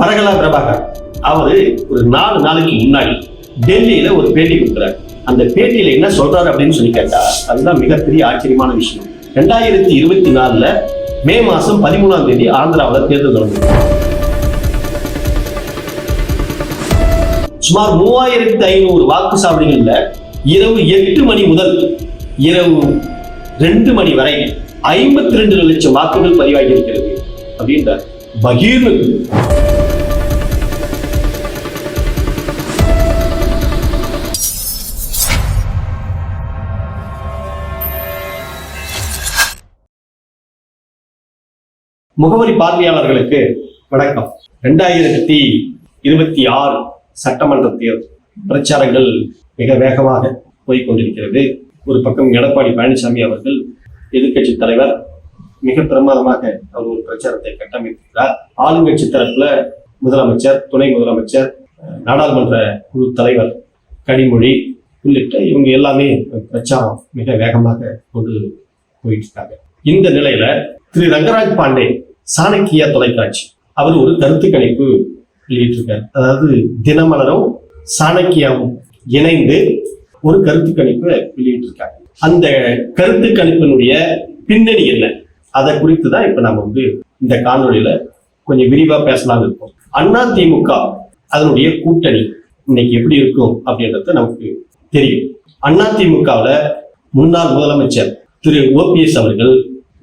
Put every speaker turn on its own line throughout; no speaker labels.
பரகலா பிரபாகர் அவரு ஒரு 4 நாளைக்கு முன்னாடி டெல்லியில ஒரு பேட்டி கொடுக்குறாரு. அந்த பேட்டியில என்ன சொல்றாரு அப்படின்னு சொல்லி கேட்டா அதுதான் மிகப்பெரிய ஆச்சரியமான விஷயம். 2024 மே மாசம் 13ஆம் தேதி ஆந்திராவில் தேர்தல் நடந்தது. சுமார் 3500 வாக்குச்சாவடிகள்ல இரவு 8 மணி முதல் இரவு 2 மணி வரை 52 லட்சம் வாக்குகள் பதிவாகி இருக்கிறது அப்படின்றார். பகீர்னு முகவரி பார்வையாளர்களுக்கு வணக்கம். 2026 சட்டமன்ற தேர்தல் பிரச்சாரங்கள் மிக வேகமாக போய்கொண்டிருக்கிறது. ஒரு பக்கம் எடப்பாடி பழனிசாமி அவர்கள் எதிர்கட்சி தலைவர் மிக பிரமாதமாக அவர் ஒரு பிரச்சாரத்தை கட்டமைத்திருக்கிறார். ஆளுங்கட்சி தரப்புல முதலமைச்சர், துணை முதலமைச்சர், நாடாளுமன்ற குழு தலைவர் கனிமொழி உள்ளிட்ட இவங்க எல்லாமே பிரச்சாரம் மிக வேகமாக கொண்டு போயிட்டு இருக்காங்க. இந்த நிலையில திரு ரங்கராஜ் பாண்டே சாணக்கியா தொலைக்காட்சி அவர் ஒரு கருத்து கணிப்பு வெளியிட்டிருக்காரு. அதாவது தினமலரும் சாணக்கியாவும் இணைந்து ஒரு கருத்து கணிப்பு வெளியிட்டிருக்காங்க. அந்த கருத்து கணிப்பினுடைய பின்னணி என்ன, அதை குறித்து தான் இப்ப நம்ம இந்த காணொலியில கொஞ்சம் விரிவா பேசலாம்னு இருக்கோம். அதிமுக அதனுடைய கூட்டணி இன்னைக்கு எப்படி இருக்கும் அப்படின்றத நமக்கு தெரியும். அதிமுகவுல முன்னாள் முதலமைச்சர் திரு OPS அவர்கள்,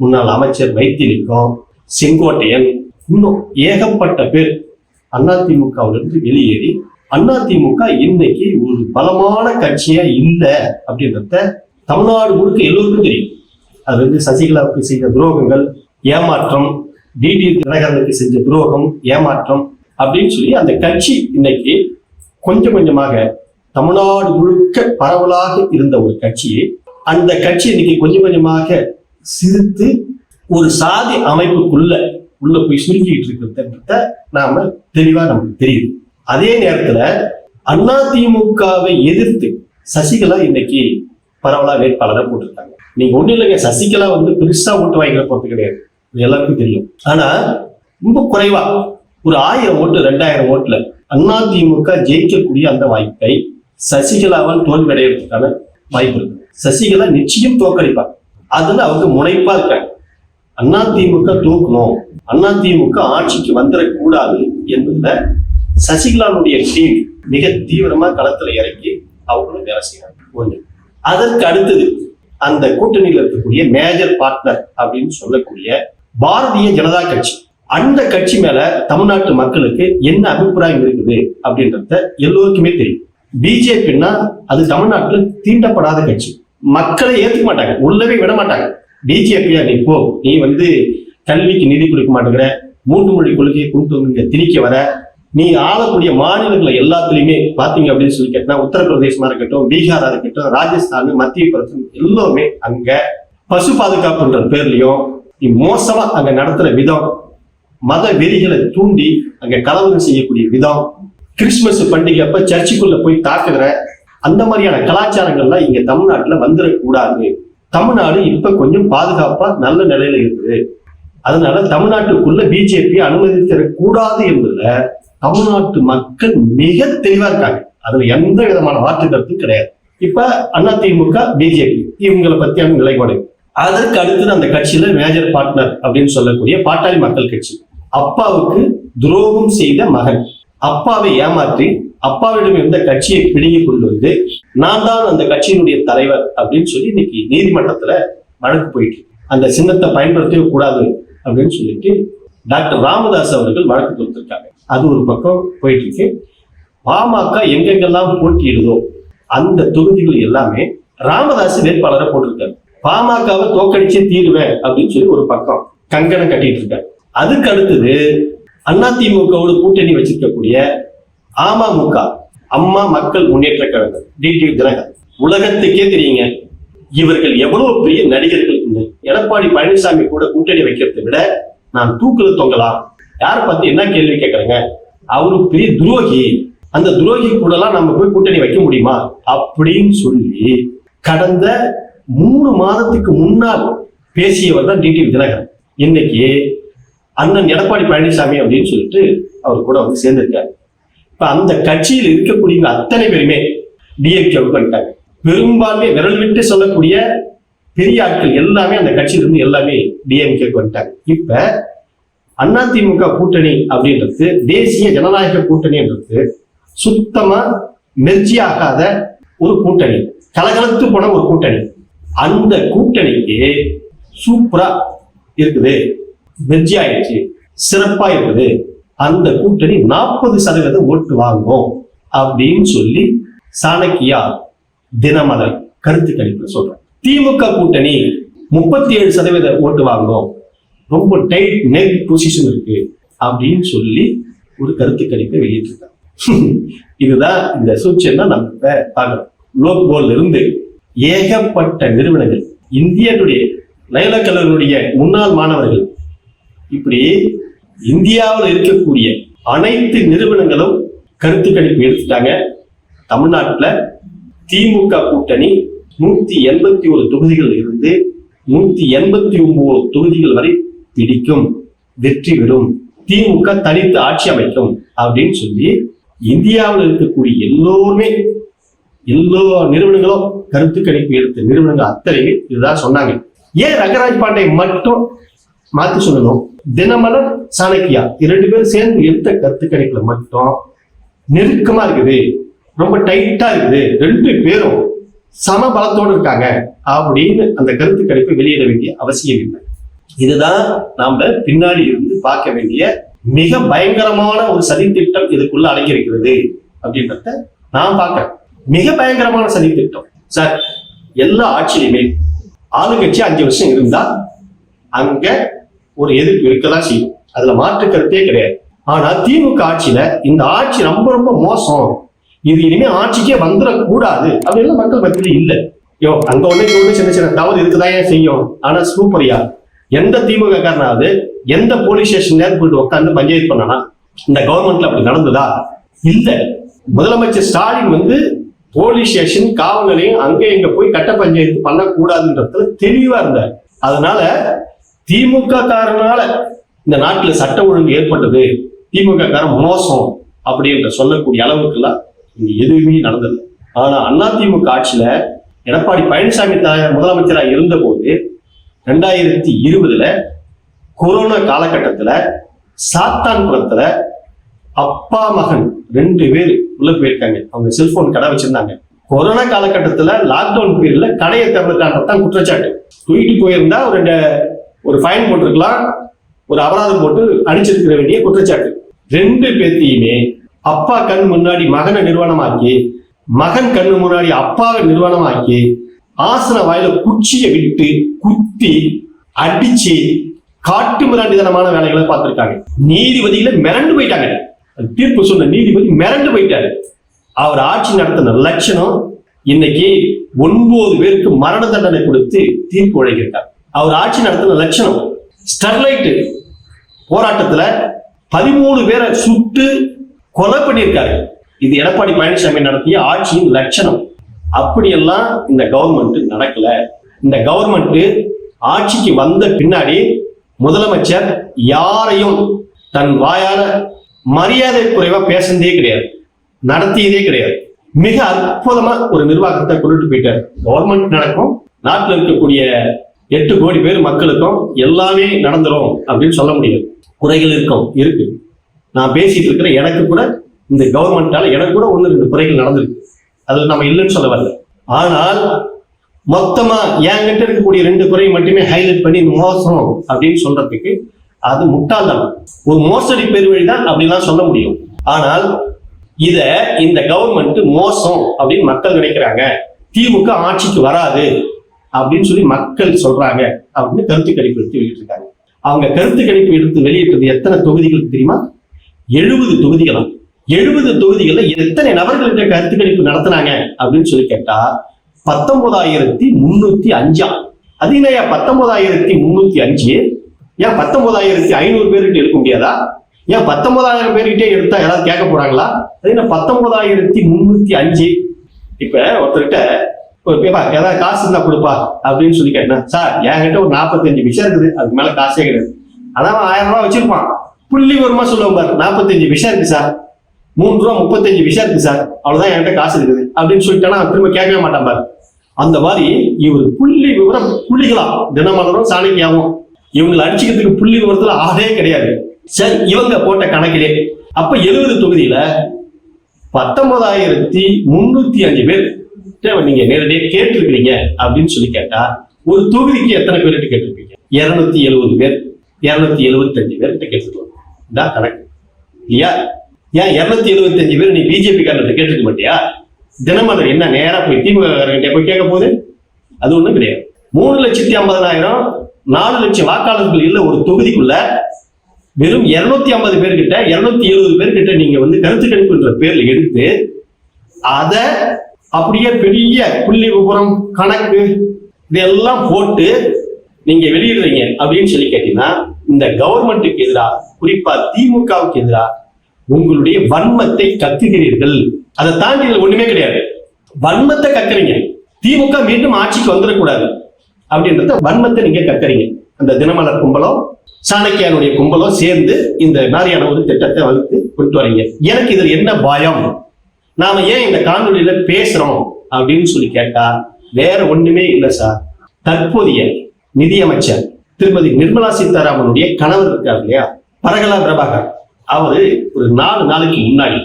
முன்னாள் அமைச்சர் வைத்திலிங்கம், செங்கோட்டையன், இன்னும் ஏகப்பட்ட பேர் அதிமுகவிலிருந்து வெளியேறி அதிமுக இன்னைக்கு ஒரு பலமான கட்சியா இல்லை அப்படின்றத தமிழ்நாடு முழுக்க எல்லோருக்கும் தெரியும். அது சசிகலாவுக்கு செய்த துரோகங்கள், ஏமாற்றம், டிடி தினகரனுக்கு செஞ்ச துரோகம், ஏமாற்றம் அப்படின்னு சொல்லி அந்த கட்சி இன்னைக்கு கொஞ்சம் கொஞ்சமாக தமிழ்நாடு முழுக்க பரவலாக இருந்த ஒரு கட்சியை அந்த கட்சி இன்னைக்கு கொஞ்சம் கொஞ்சமாக சிரித்து ஒரு சாதி அமைப்புக்குள்ள போய் சுருக்கிட்டு இருக்கிறத நாம தெளிவா நமக்கு தெரியுது. அதே நேரத்துல அதிமுகவை எதிர்த்து சசிகலா இன்னைக்கு பரவலா வேட்பாளரை போட்டிருக்காங்க. நீங்க ஒண்ணு இல்லைங்க, சசிகலா பெருசா ஓட்டு வாங்கிற போறது கிடையாது, எல்லாருக்கும் தெரியும். ஆனா ரொம்ப குறைவா ஒரு 1000 ஓட்டு 2000 ஓட்டுல அதிமுக ஜெயிக்கக்கூடிய அந்த வாய்ப்பை சசிகலாவால் தோல்வி அடைகிறதுக்கான வாய்ப்பு இருக்கு. சசிகலா நிச்சயம் தோற்கடிப்பாங்க. அதுல அவங்க முனைப்பா இருக்காங்க. அதிமுக தூக்கணும், அதிமுக ஆட்சிக்கு வந்துடக்கூடாது என்பதுல சசிகலாவுடைய டீம் மிக தீவிரமா களத்துல இறங்கி அவங்களும் வேலை செய்யறாங்க. ஒண்ணு. அதற்கு அடுத்தது அந்த கூட்டணியில் இருக்கக்கூடிய மேஜர் பார்ட்னர் அப்படின்னு சொல்லக்கூடிய பாரதிய ஜனதா கட்சி, அந்த கட்சி மேல தமிழ்நாட்டு மக்களுக்கு என்ன அபிப்பிராயம் இருக்குது அப்படின்றத எல்லோருக்குமே தெரியும். பிஜேபின்னா அது தமிழ்நாட்டுல தீண்டப்படாத கட்சி, மக்களை ஏத்துக்க மாட்டாங்க, உள்ளவே விட மாட்டாங்க. பிஜேபியா நீ போ, நீ கல்விக்கு நிதி கொடுக்க மாட்டேங்கிற, 3 மொழி கொள்கையை கொண்டு வந்து திணிக்க வர, நீ ஆளக்கூடிய மாநிலங்களை எல்லாத்துலயுமே பாத்தீங்க அப்படின்னு சொல்லி கேட்டா உத்தரப்பிரதேசமா இருக்கட்டும், பீகாரா இருக்கட்டும், ராஜஸ்தான், மத்திய பிரதேசம் எல்லோருமே அங்க பசு பாதுகாப்புன்ற பேர்லயும் நீ மோசமா அங்க நடத்துற விதம், மத வெறிகளை தூண்டி அங்க கலவரம் செய்யக்கூடிய விதம், கிறிஸ்துமஸ் பண்டிகை அப்ப சர்ச்சுக்குள்ள போய் தாக்குகிற அந்த மாதிரியான கலாச்சாரங்கள்லாம் இங்க தமிழ்நாட்டுல வந்துடக்கூடாது. தமிழ்நாடு இப்ப கொஞ்சம் பாதுகாப்பா நல்ல நிலையில இருக்குது, அதனால தமிழ்நாட்டுக்குள்ள பிஜேபி அனுமதித்தரக்கூடாது என்பதுல தமிழ்நாட்டு மக்கள் மிக தெளிவா இருக்காங்க. அதுல எந்த விதமான மாற்று கருத்தும் கிடையாது. இப்ப அதிமுக பிஜேபி இவங்களை பத்தியான நிலைப்பாடு. அதற்கு அடுத்தது அந்த கட்சியில மேஜர் பார்ட்னர் அப்படின்னு சொல்லக்கூடிய பாட்டாளி மக்கள் கட்சி, அப்பாவுக்கு துரோகம் செய்த மகன், அப்பாவை ஏமாற்றி அப்பாவிடம் இருந்த கட்சியை பிடுங்கி கொண்டு வந்து நான் தான் அந்த கட்சியினுடைய தலைவர் அப்படின்னு சொல்லி இன்னைக்கு நீதிமன்றத்துல வழக்கு போயிட்டு அந்த சின்னத்தை பயன்படுத்தவே கூடாது அப்படின்னு சொல்லிட்டு டாக்டர் ராமதாஸ் அவர்கள் வழக்கு தொடுத்திருக்காங்க. அது ஒரு பக்கம் போயிட்டு இருக்கு. பாமக எங்கெங்கெல்லாம் போட்டியிடுதோ அந்த தொகுதிகள் எல்லாமே ராமதாஸ் வேட்பாளரை போட்டிருக்காரு. பாமகவை தோக்கடிச்சே தீருவேன் அப்படின்னு சொல்லி ஒரு பக்கம் கங்கணம் கட்டிட்டு இருக்காரு. அதுக்கு அடுத்தது அதிமுகவோடு கூட்டணி வச்சிருக்கக்கூடிய அமமுக, அம்மா மக்கள் முன்னேற்ற கழகம், டிடி தினகரன், உலகத்துக்கே தெரியுங்க இவர்கள் எவ்வளவு பெரிய நடிகர்கள். எடப்பாடி பழனிசாமி கூட கூட்டணி வைக்கிறதை விட நான் தூக்குல தொங்கலாம், யாரை பத்தி என்ன கேள்வி கேட்கறேங்க, அவரு பெரிய துரோகி, அந்த துரோகி கூட எல்லாம் நம்ம போய் கூட்டணி வைக்க முடியுமா அப்படின்னு சொல்லி கடந்த 3 மாதத்துக்கு முன்னால் பேசியவர் தான் டிடி தினகரன். இன்னைக்கு அண்ணன் எடப்பாடி பழனிசாமி அப்படின்னு சொல்லிட்டு அவர் கூட வந்து சேர்ந்திருக்காரு. இப்ப அந்த கட்சியில் இருக்கக்கூடிய அத்தனை பேருமே டிஎம்கேவுக்கு வந்துட்டாங்க. பெரும்பான்மை விரல் விட்டு சொல்லக்கூடிய பெரிய ஆட்கள் எல்லாமே அந்த கட்சியில இருந்து எல்லாமே டிஎம்கேவுக்கு வந்துட்டாங்க. இப்ப அதிமுக கூட்டணி அப்படின்றது தேசிய ஜனநாயக கூட்டணின்றது சுத்தமா மெர்ஜி ஆகாத ஒரு கூட்டணி, கலகலத்து போன ஒரு கூட்டணி. அந்த கூட்டணிக்கு சூப்பரா இருக்குது, மெர்ஜி ஆயிடுச்சு, சிறப்பா இருக்குது, அந்த கூட்டணி 40% ஓட்டு வாங்கும் அப்படின்னு சொல்லி சாணக்கியா தினமலர் கருத்து கணிப்பு சொல்றேன். திமுக கூட்டணி 37% ஓட்டு வாங்கும், ரொம்ப டைட் நெக் பொசிஷன் இருக்கு அப்படின்னு சொல்லி ஒரு கருத்து கணிப்பை வெளியிட்டிருக்காங்க. இதுதான் இந்த சூழ்ச்சியை நம்ம பார்க்கணும். லோக்போல்ல இருந்து ஏகப்பட்ட நிறுவனங்கள், இந்திய டுடே, லைலா கல்லூரியுடைய முன்னாள் மாணவர்கள், இப்படி இந்தியாவில் இருக்கக்கூடிய அனைத்து நிறுவனங்களும் கருத்து கணிப்பு எடுத்துட்டாங்க. தமிழ்நாட்டில் திமுக கூட்டணி 181 தொகுதிகள் இருந்து 189 தொகுதிகள் வரை பிடிக்கும், வெற்றி பெறும், திமுக தனித்து ஆட்சி அமைக்கும் அப்படின்னு சொல்லி இந்தியாவில் இருக்கக்கூடிய எல்லோருமே, எல்லா நிறுவனங்களும் கருத்து கணிப்பு எடுத்த நிறுவனங்கள் அத்தனையுமே இதுதான் சொன்னாங்க. ஏன் ரங்கராஜ் பாண்டே மட்டும் மாத்தி சொல்லணும்? தினமலர், சாணக்கியா 2 பேரும் சேர்ந்து எடுத்த கருத்து கணிப்புல மட்டும் நெருக்கமா இருக்குது, ரொம்ப டைட்டா இருக்குது, 2 பேரும் சம பலத்தோடு இருக்காங்க அப்படின்னு அந்த கருத்து கணிப்பை வெளியிட வேண்டிய அவசியம் இல்லை. இதுதான் நாம பின்னாடி இருந்து பார்க்க வேண்டிய மிக பயங்கரமான ஒரு சதித்திட்டம் இதுக்குள்ள அடங்கியிருக்கிறது அப்படின்றத நான் பார்க்கிறேன். மிக பயங்கரமான சதித்திட்டம் சார். எல்லா ஆட்சியிலுமே ஆளுங்கட்சி 5 வருஷம் இருந்தா அங்க ஒரு எதிர்ப்பு இருக்கதான் செய்யும், அதுல மாற்று கருத்தே கிடையாது. ஆனா திமுக ஆட்சியில இந்த ஆட்சி ரொம்ப ரொம்ப மோசம், இது இனிமே ஆட்சிக்கே வந்துடக்கூடாது அப்படின்னு மக்கள் மத்தியில இல்ல. அங்க ஒண்ணு சின்ன சின்ன தவறு இருக்குதான் செய்யும். ஆனா சூப்பரியா எந்த திமுக காரனாவது எந்த போலீஸ் ஸ்டேஷன் போயிட்டு உட்காந்து பஞ்சாயத்து பண்ணனா? இந்த கவர்மெண்ட்ல அப்படி நடந்ததா? இல்ல. முதலமைச்சர் ஸ்டாலின் வந்து போலீஸ் ஸ்டேஷன், காவல் நிலையம் அங்க எங்க போய் கட்ட பஞ்சாயத்து பண்ணக்கூடாதுன்றதுல தெளிவா இருந்தார். அதனால திமுக காரனால இந்த நாட்டுல சட்ட ஒழுங்கு ஏற்பட்டது, திமுக காரன் மோசம் அப்படின்ற சொல்லக்கூடிய அளவுக்கு எல்லாம் இங்க எதுவுமே நடந்தது. ஆனா அதிமுக ஆட்சியில எடப்பாடி பழனிசாமி முதலமைச்சரா இருந்த போது 2020 கொரோனா காலகட்டத்துல சாத்தான்குளத்துல அப்பா மகன் 2 பேர் உள்ள போயிருக்காங்க. அவங்க செல்போன் கடை வச்சிருந்தாங்க. கொரோனா காலகட்டத்துல லாக்டவுன் பீரியட்ல கடையை திறந்துட்டான்றதான் குற்றச்சாட்டு. தூக்கிட்டு போயிருந்தா ஒரு ஃபைன் போட்டிருக்கலாம், ஒரு அபராதம் போட்டு அடிச்சிருக்கிற வேண்டிய குற்றச்சாட்டு. 2 பேர்த்தையுமே அப்பா கண் முன்னாடி மகனை நிர்வாணமாக்கி, மகன் கண்ணு முன்னாடி அப்பாவை நிர்வாணமாக்கி, ஆசன வாயில குச்சியை விட்டு குத்தி அடிச்சு காட்டு மிராண்டிதனமான வேலைகளை பார்த்திருக்காங்க. நீதிபதிகளை மிரண்டு போயிட்டாங்க. தீர்ப்பு சொன்ன நீதிபதி மிரண்டு போயிட்டாரு. அவர் ஆட்சி நடத்தின லட்சணம் இன்னைக்கு 9 பேருக்கு மரண தண்டனை கொடுத்து தீர்ப்பு வழங்கியிருக்கார். அவர் ஆட்சி நடத்தின லட்சணம் ஸ்டெர்லைட் போராட்டத்துல 13 பேரை சுட்டு கொலை பண்ணியிருக்காரு. இது எடப்பாடி பழனிசாமி நடத்திய ஆட்சியின் லட்சணம். அப்படியெல்லாம் இந்த கவர்மெண்ட் நடக்கல. இந்த கவர்மெண்ட் ஆட்சிக்கு வந்த பின்னாடி முதலமைச்சர் யாரையும் தன் வாயால மரியாதை குறைவா பேசுனதே கிடையாது, நடத்தியதே கிடையாது. மிக அற்புதமா ஒரு நிர்வாகத்தை கொண்டுட்டு போயிட்டார். கவர்மெண்ட் நடக்கும், நாட்டில் இருக்கக்கூடிய 8 கோடி பேர் மக்களுக்கும் எல்லாமே நடந்துரும் அப்படின்னு சொல்ல முடியாது. குறைகள் இருக்கு. நான் பேசிட்டு இருக்கிற எனக்கு கூட இந்த கவர்மெண்டால எனக்கு கூட 1-2 குறைகள் நடந்திருக்கு, அதுல நம்ம இல்லைன்னு சொல்ல வரல. ஆனால் மொத்தமா என்கிட்ட இருக்கக்கூடிய 2 குறையை மட்டுமே ஹைலைட் பண்ணி மோசம் அப்படின்னு சொல்றதுக்கு அது முட்டாள்தான். ஒரு மோசடி பெருவழிதான் அப்படின்லாம் சொல்ல முடியும். ஆனால் இந்த கவர்மெண்ட் மோசம் அப்படின்னு மக்கள் நினைக்கிறாங்க, திமுக ஆட்சிக்கு வராது அப்படின்னு சொல்லி மக்கள் சொல்றாங்க அப்படின்னு கருத்து கணிப்பு எடுத்து வெளியிட்டிருக்காங்க. அவங்க கருத்து கணிப்பு எடுத்து வெளியிட்டது எத்தனை தொகுதிகள் தெரியுமா? 70 தொகுதிகளாம். 70 தொகுதிகள்ல எத்தனை நபர்கள்ட்ட கருத்து கணிப்பு நடத்தினாங்க அப்படின்னு சொல்லி கேட்டா 19,305. அது என்னையா 19,305? ஏன் 19,500 பேர்கிட்ட எடுக்க முடியாதா? ஏன் 19,000 பேர்கிட்டே எடுத்தா யாராவது கேட்க போறாங்களா? அது என்ன 19,305? இப்ப ஒருத்தர்கிட்ட ஏதாவது காசு இருந்தா கொடுப்பா அப்படின்னு சொல்லி கேட்டேன். சார் என்கிட்ட ஒரு 45 விஷயம் இருக்குது, அதுக்கு மேல காசே கிடையாது. அதான் 1000 ரூபாய் வச்சிருப்பான். புள்ளி விவரமா சொல்லுவாங்க பாரு, 45 விஷயம் இருக்கு சார், 3 ரூபா 35 விஷயம் இருக்கு சார், அவ்வளவுதான் என்கிட்ட காசு இருக்குது அப்படின்னு சொல்லிட்டானா திரும்ப கேட்கவே மாட்டான் பாரு. அந்த மாதிரி இவர் புள்ளி விவரம் புள்ளிகளா, தினமலரும் சாணக்கியாவும் இவங்களை அடிச்சுக்கிறதுக்கு புள்ளி விவரத்துல ஆளே கிடையாது. சரி, இவங்க போட்ட கணக்கிலே அப்ப 70 தொகுதியில 19,305 பேர் நீங்க நேரடியாக கேட்டிருக்கிறீங்க அப்படின்னு சொல்லி கேட்டா, ஒரு தொகுதிக்கு எத்தனை பேர்கிட்ட கேட்டிருப்பீங்க? 270 பேர், 275 பேர்கிட்ட கேட்டிருக்கோம். இதான் கணக்கு இல்லையா? ஏன் 275 பேர் நீ பிஜேபி காரர்கிட்ட கேட்டிருக்க மாட்டியா? தினமலர் என்ன நேரா போய் திமுக போய் கேட்க போகுது? அது ஒண்ணும் கிடையாது. 3,50,000 4 லட்சம் வாக்காளர்கள் இல்ல ஒரு தொகுதிக்குள்ள வெறும் 250 பேர்கிட்ட 270 பேர்கிட்ட நீங்க கருத்து கணிப்புன்ற பேர்ல எடுத்து அத அப்படியே பெரிய புள்ளி விவரம் கணக்கு இதெல்லாம் போட்டு நீங்க வெளியிடுறீங்க அப்படின்னு சொல்லி கேட்டீங்கன்னா, இந்த கவர்மெண்ட்டுக்கு எதிராக, குறிப்பா திமுகவுக்கு எதிராக உங்களுடைய வன்மத்தை கக்குகிறீர்கள். அதை தாண்டி ஒண்ணுமே கிடையாது. வன்மத்தை கக்குறீங்க. திமுக மீண்டும் ஆட்சிக்கு வந்துடக்கூடாது அப்படின்றத வன்மத்தை நீங்க கக்குறீங்க. அந்த தினமலர் கும்பலும் சாணக்கியானுடைய கும்பலும் சேர்ந்து இந்த மாதிரியான ஒரு திட்டத்தை வகுத்து கொண்டு வரீங்க. எனக்கு இதுல என்ன பயம், நாம ஏன் இந்த காணொலியில பேசுறோம் அப்படின்னு சொல்லி கேட்டா வேற ஒண்ணுமே இல்லை சார். தற்போதைய நிதியமைச்சர் திருமதி நிர்மலா சீதாராமனுடைய கணவர் இருக்கார் இல்லையா, பரகலா பிரபாகர், அவரு ஒரு 4 நாளைக்கு முன்னாடி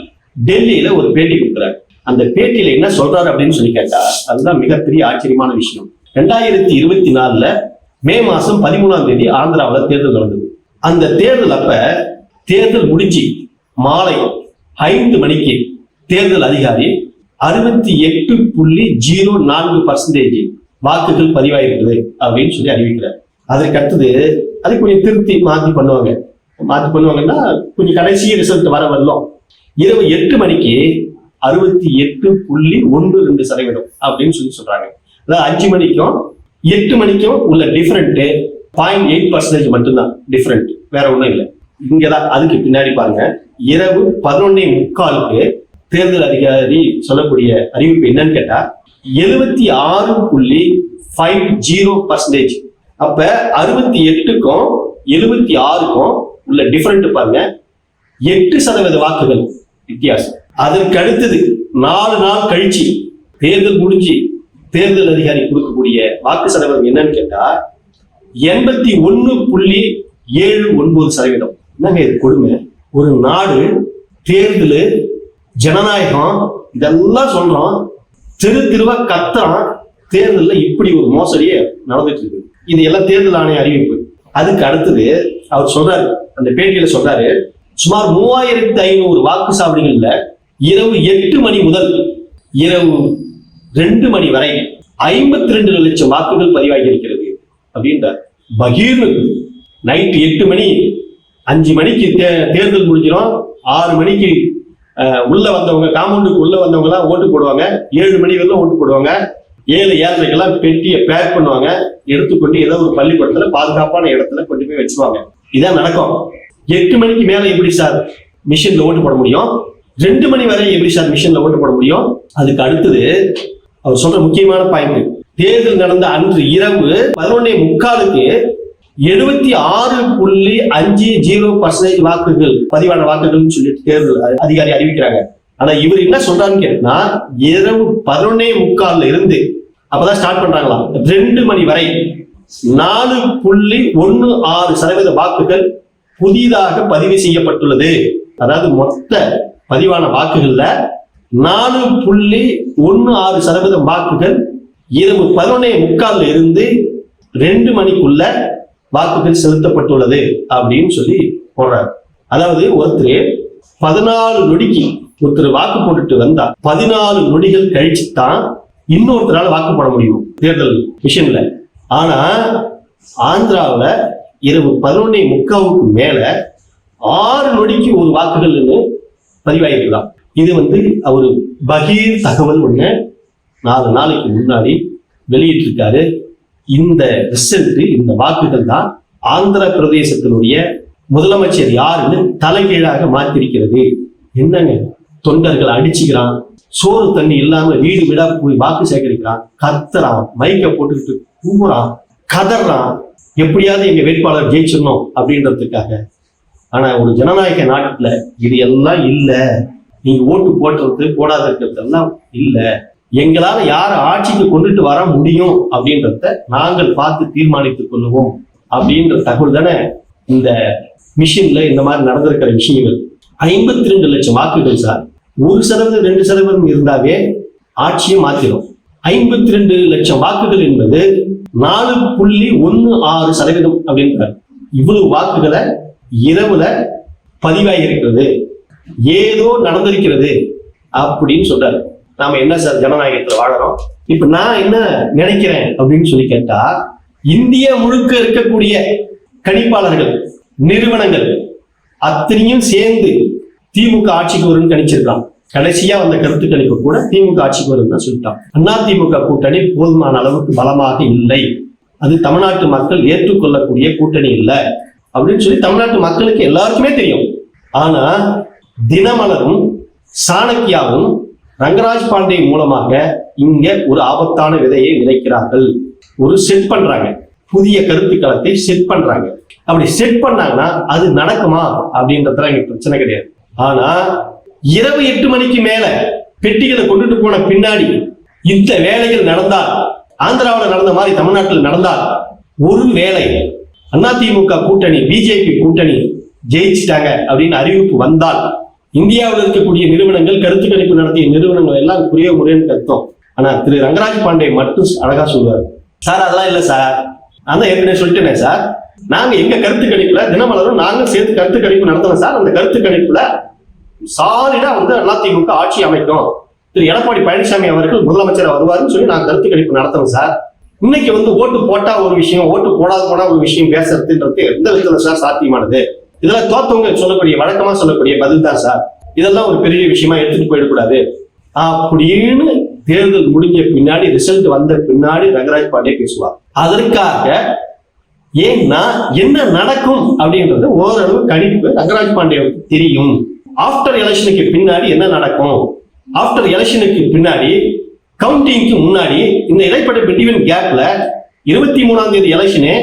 டெல்லியில ஒரு பேட்டி கொடுக்குறாரு. அந்த பேட்டியில என்ன சொல்றாரு அப்படின்னு சொல்லி கேட்டா அதுதான் மிகப்பெரிய ஆச்சரியமான விஷயம். 2024 மே மாசம் 13ஆம் தேதி ஆந்திராவில் தேர்தல் நடந்தது. அந்த தேர்தல் அப்ப தேர்தல் முடிஞ்சு மாலை 5 மணிக்கு தேர்தல் அதிகாரி 68.04% வாக்குகள் பதிவாயிருக்குது அப்படின்னு சொல்லி அறிவிக்கிறார். அதற்கு அடுத்தது அதை கொஞ்சம் திருத்தி மாத்தி பண்ணுவாங்கன்னா கொஞ்சம் கடைசி ரிசல்ட் வரலாம். இரவு 8 மணிக்கு 68.12% அப்படின்னு சொல்றாங்க. அதாவது 5 மணிக்கும் 8 மணிக்கும் உள்ள டிஃபரெண்ட் 0.8% மட்டும்தான் டிஃபரெண்ட், வேற ஒண்ணும் இல்லை. இங்கதான் அதுக்கு பின்னாடி பாருங்க, இரவு 11:45 தேர்தல் அதிகாரி சொல்லக்கூடிய அறிவிப்பு என்னன்னு கேட்டா 76.50%. அப்ப 68க்கும் 76க்கும் உள்ள டிஃபரெண்ட் பாருங்க, 8% வாக்குகள் வித்தியாசம். அதற்கு அடுத்தது 4 நாள் கழிச்சு தேர்தல் முடிஞ்சு தேர்தல் அதிகாரி கொடுக்கக்கூடிய வாக்கு சதவீதம் என்னன்னு கேட்டா 81.79%. என்னங்க இது கொடுமை? ஒரு நாடு தேர்தல் ஜனநாயகம் இதெல்லாம் சொல்றோம், திருவா கத்துறான், தேர்தல்ல இப்படி ஒரு மோசடியே நடந்துட்டு இருக்கு. இது எல்லாம் தேர்தல் ஆணைய அறிவிப்பு. அதுக்கு அடுத்தது அவர் சொல்றாரு, அந்த பேட்டியில சொல்றாரு, சுமார் 3500 வாக்குச்சாவடிகள்ல இரவு 8 மணி முதல் இரவு 2 மணி வரை 52 லட்சம் வாக்குகள் பதிவாகி இருக்கிறது அப்படின்றார். பகீர்னு நைட்டு 8 மணி 5 மணிக்கு தேர்தல் முடிஞ்சிடும். 6 மணிக்கு உள்ள வந்தவங்க, காம்பவுண்டுக்கு உள்ள வந்தவங்க எல்லாம் ஓட்டு போடுவாங்க. 7 மணி வரைக்கும் ஓட்டு போடுவாங்க. 7-7:30 பெட்டியை பேக் பண்ணுவாங்க, எடுத்துக்கொண்டு ஏதோ ஒரு பள்ளிக்கூடத்துல பாதுகாப்பான இடத்துல கொண்டு போய் வச்சுருவாங்க. இதான் நடக்கும். 8 மணிக்கு மேல எப்படி சார் மிஷின்ல ஓட்டு போட முடியும்? 2 மணி வரை எப்படி சார் மிஷின்ல ஓட்டு போட முடியும்? அதுக்கு அடுத்தது அவர் சொல்ற முக்கியமான பாயிண்ட், தேர்தல் நடந்த அன்று இரவு 11:45 76.50% வாக்குகள் பதிவான வாக்குகள் சொல்லிட்டு தேர்தல் அதிகாரி அறிவிக்கிறாங்க. ஆனா இவர் என்ன சொல்றான்னு கேட்டா இரவு 11:45 இருந்து அப்பதான் ஸ்டார்ட் பண்றாங்களாம் 2 மணி வரை 4.16% வாக்குகள் புதிதாக பதிவு செய்யப்பட்டுள்ளது. அதாவது மொத்த பதிவான வாக்குகள்ல 4.16% வாக்குகள் இரவு 11:45 இருந்து 2 மணிக்குள்ள வாக்குகள் செலுத்தப்பட்டுள்ளது அப்படின்னு சொல்லி போடுறாரு. அதாவது ஒருத்தர் 14 நொடிக்கு ஒருத்தர் வாக்கு போட்டுட்டு வந்தா 14 நொடிகள் கழிச்சு தான் இன்னொருத்தரால வாக்கு போட முடியும் தேர்தல் மிஷின்ல. ஆனா ஆந்திராவில் இரவு 11:45 மேல 6 நொடிக்கு ஒரு வாக்குகள் பதிவாயிருக்கலாம். இது அவரு பகீர் தகவல் ஒண்ணு 4 நாளைக்கு முன்னாடி வெளியிட்டு இருக்காரு. இந்த ரிசல்ட், இந்த வாக்குகள் தான் ஆந்திர பிரதேசத்தினுடைய முதலமைச்சர் யாருன்னு தலைகீழாக மாத்திருக்கிறது. என்னங்க, தொண்டர்கள் அடிச்சுக்கிறான், சோறு தண்ணி இல்லாம வீடு வீடா போய் வாக்கு சேகரிக்கிறான், கத்துறான், மைக்க போட்டுக்கிட்டு கூறான், கதறான், எப்படியாவது எங்க வேட்பாளர் ஜெயிச்சிடணும் அப்படின்றதுக்காக. ஆனா ஒரு ஜனநாயக நாட்டுல இது எல்லாம் இல்ல. நீங்க ஓட்டு போடுறது போடாத இருக்கிறதெல்லாம் இல்ல. எங்களால யார ஆட்சிக்கு கொண்டுட்டு வர முடியும் அப்படின்றத நாங்கள் பார்த்து தீர்மானித்துக் கொள்ளுவோம் அப்படின்ற தகவல் தானே இந்த மிஷின்ல இந்த மாதிரி நடந்திருக்கிற விஷயங்கள். 52 லட்சம் வாக்குகள் சார். 1% 2% இருந்தாவே ஆட்சியை மாத்திரும். 52 லட்சம் வாக்குகள் என்பது 4.16% அப்படின்றார். இவ்வளவு வாக்குகளை இரவுல பதிவாகி இருக்கிறது, ஏதோ நடந்திருக்கிறது அப்படின்னு சொல்றாரு. நாம என்ன சார் ஜனநாயகத்துல வாழறோம்? இப்ப நான் என்ன நினைக்கிறேன் அப்படின்னு சொல்லி கேட்டா, இந்தியா முழுக்க இருக்கக்கூடிய கணிப்பாளர்கள் நிறுவனங்கள் அத்தனையும் சேர்ந்து திமுக ஆட்சிக்கு வரும்னு கணிச்சிருக்கான். கடைசியா வந்த கருத்து கணிப்பு கூட திமுக ஆட்சிக்கு வரும் தான் சொல்லிட்டான். அதிமுக கூட்டணி போதுமான அளவுக்கு பலமாக இல்லை, அது தமிழ்நாட்டு மக்கள் ஏற்றுக்கொள்ளக்கூடிய கூட்டணி இல்லை அப்படின்னு சொல்லி தமிழ்நாட்டு மக்களுக்கு எல்லாருக்குமே தெரியும். ஆனா தினமலரும் சாணக்கியாவும் ரங்கராஜ் பாண்டே மூலமாக இங்க ஒரு ஆபத்தான விதையை விதைக்கிறார்கள். ஒரு செட் பண்றாங்க, புதிய கருத்துக்களத்தை செட் பண்றாங்க. அப்படி செட் பண்ணாங்கன்னா அது நடக்குமா அப்படின்றதுல இங்க பிரச்சனை கிடையாது. ஆனா இரவு 8 மணிக்கு மேல பெட்டிகளை கொண்டுட்டு போன பின்னாடி இந்த வேலைகள் நடந்தால், ஆந்திராவில் நடந்த மாதிரி தமிழ்நாட்டில் நடந்தால், ஒரு வேலை அதிமுக கூட்டணி பிஜேபி கூட்டணி ஜெயிச்சிட்டாங்க அப்படின்னு அறிவிப்பு வந்தால், இந்தியாவில் இருக்கக்கூடிய நிறுவனங்கள், கருத்து கணிப்பு நடத்திய நிறுவனங்கள் எல்லாம் புரிய முறைன்னு கருத்தம். ஆனா திரு ரங்கராஜ் பாண்டே மட்டும் அழகா சொல்லுவார், சார் அதெல்லாம் இல்லை சார், நான் தான் ஏற்கனவே சொல்லிட்டேனே சார், நாங்க எங்க கருத்து கணிப்புல தினமலரும் நாங்க சேர்த்து கருத்து கணிப்பு நடத்தணும் சார். அந்த கருத்து கணிப்புல சாலிடா அதிமுக ஆட்சி அமைக்கும், திரு எடப்பாடி பழனிசாமி அவர்கள் முதலமைச்சர் வருவாருன்னு சொல்லி நான் கருத்து கணிப்பு நடத்தணும் சார். இன்னைக்கு ஓட்டு போட்டா ஒரு விஷயம், ஓட்டு போடாத போனா ஒரு விஷயம் பேசுறதுன்றது எந்த விதத்துல சார் சாத்தியமானது? இதெல்லாம் தோத்தவங்க சொல்லக்கூடிய வழக்கமா சொல்லக்கூடிய பதில் தான் சார். இதெல்லாம் ஒரு பெரிய விஷயமா எடுத்துட்டு போயிடக்கூடாது அப்படின்னு தேர்தல் முடிஞ்ச பின்னாடி, ரிசல்ட் வந்த பின்னாடி ரங்கராஜ் பாண்டே பேசுவார். அதற்காக ஏன்னா என்ன நடக்கும் அப்படின்றது ஓரளவு கணிப்பு ரங்கராஜ் பாண்டேவுக்கு தெரியும். ஆஃப்டர் எலெக்ஷனுக்கு பின்னாடி என்ன நடக்கும், ஆஃப்டர் எலெக்ஷனுக்கு பின்னாடி கவுண்டிங்க்கு முன்னாடி இந்த இடைப்பட்ட பிட்வீன் கேப்ல 23ஆம் தேதி எலெக்ஷனு,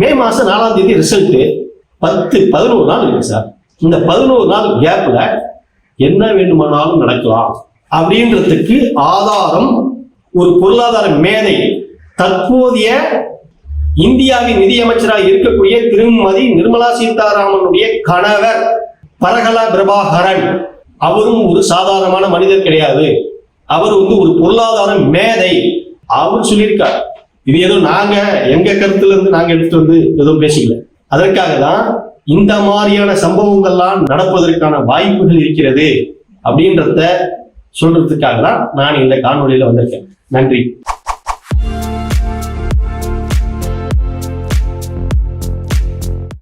மே மாசம் 4ஆம் தேதி ரிசல்ட், 10-11 நாள் இருக்கு சார். இந்த 11 நாள் கேப்ல என்ன வேண்டுமானாலும் நடக்கலாம் அப்படின்றதுக்கு ஆதாரம் ஒரு பொருளாதார மேதை, தற்போதைய இந்தியாவின் நிதியமைச்சராக இருக்கக்கூடிய திருமதி நிர்மலா சீதாராமனுடைய கணவர் பரகலா பிரபாகரன். அவரும் ஒரு சாதாரணமான மனிதர் கிடையாது, அவர் ஒரு பொருளாதார மேதை. அவர் சொல்லியிருக்கார். இது ஏதோ நாங்க எங்க கருத்துல இருந்து நாங்க எடுத்துட்டு எதுவும் பேசிக்கல. அதற்காக தான் இந்த மாதிரியான சம்பவங்கள்லாம் நடப்பதற்கான வாய்ப்புகள் இருக்கிறது அப்படின்றத சொல்றதுக்காக தான் நான் இந்த காணொலியில வந்திருக்கேன். நன்றி.